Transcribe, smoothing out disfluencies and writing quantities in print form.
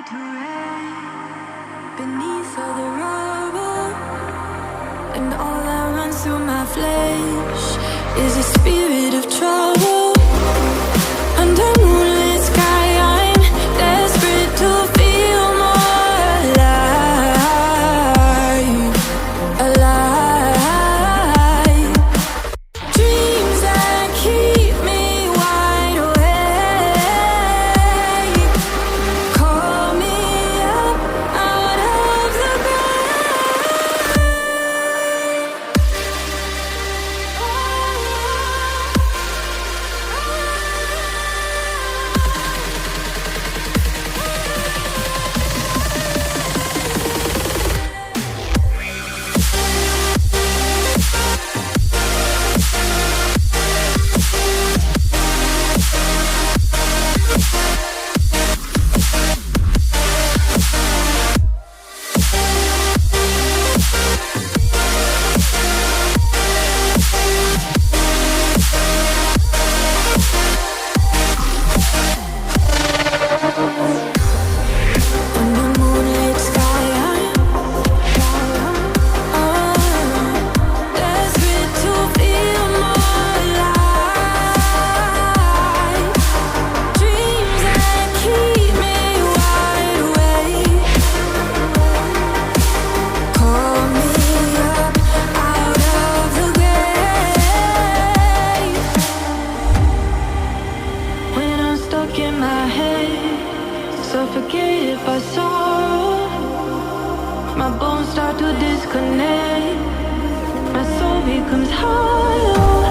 to rest beneath all the rubble, and all that runs through my flesh is a spirit of trouble. Under moonlit sky, I'm desperate to feel more alive, alive. Dreams that keep me wide awake, call me up out of the suffocated by sorrow. My bones start to disconnect. My soul becomes hollow.